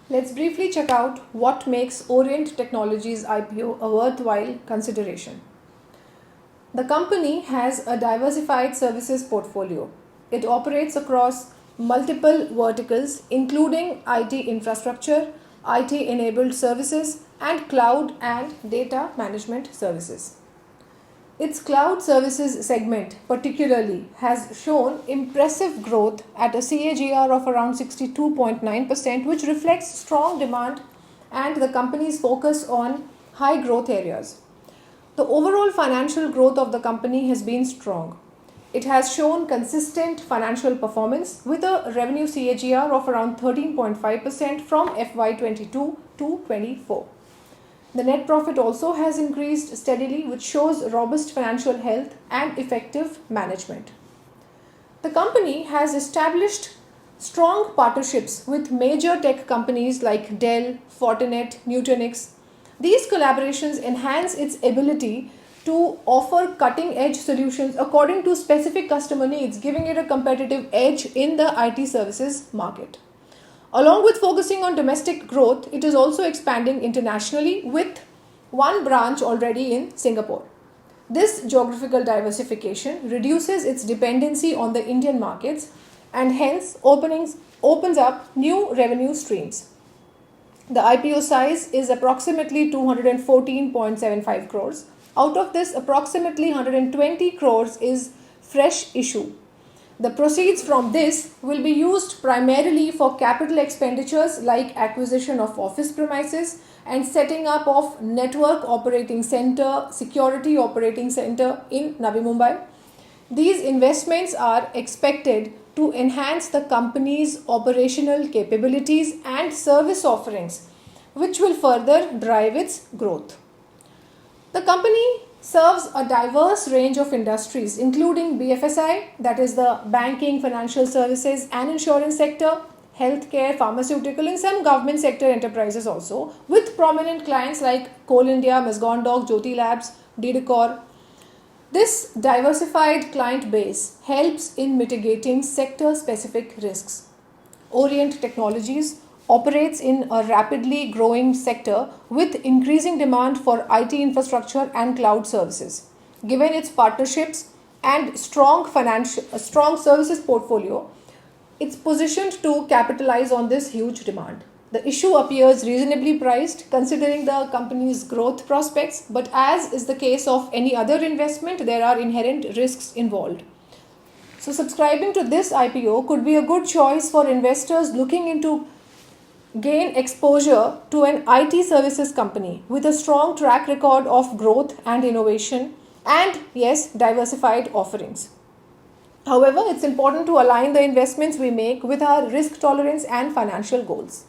Let's briefly check out what makes Orient Technologies IPO a worthwhile consideration. The company has a diversified services portfolio. It operates across multiple verticals, including IT infrastructure, IT enabled services, and cloud and data management services. Its cloud services segment, particularly, has shown impressive growth at a CAGR of around 62.9%, which reflects strong demand and the company's focus on high growth areas. The overall financial growth of the company has been strong. It has shown consistent financial performance with a revenue CAGR of around 13.5% from FY22 to 24. The net profit also has increased steadily, which shows robust financial health and effective management. The company has established strong partnerships with major tech companies like Dell, Fortinet, Nutanix. These collaborations enhance its ability to offer cutting-edge solutions according to specific customer needs, giving it a competitive edge in the IT services market. Along with focusing on domestic growth, it is also expanding internationally with one branch already in Singapore. This geographical diversification reduces its dependency on the Indian markets and hence opens up new revenue streams. The IPO size is approximately 214.75 crores. Out of this, approximately 120 crores is fresh issue. The proceeds from this will be used primarily for capital expenditures like acquisition of office premises and setting up of network operating center, security operating center in Navi Mumbai. These investments are expected to enhance the company's operational capabilities and service offerings, which will further drive its growth. The company serves a diverse range of industries, including BFSI, that is the banking, financial services and insurance sector, healthcare, pharmaceutical and some government sector enterprises also, with prominent clients like Coal India, Mazgondog, Jyoti Labs, Didicor. This diversified client base helps in mitigating sector-specific risks. Orient Technologies operates in a rapidly growing sector with increasing demand for IT infrastructure and cloud services. Given its partnerships and strong services portfolio, it's positioned to capitalize on this huge demand. The issue appears reasonably priced considering the company's growth prospects, but as is the case of any other investment, there are inherent risks involved. So subscribing to this IPO could be a good choice for investors looking into gain exposure to an IT services company with a strong track record of growth and innovation and yes, diversified offerings. However, it's important to align the investments we make with our risk tolerance and financial goals.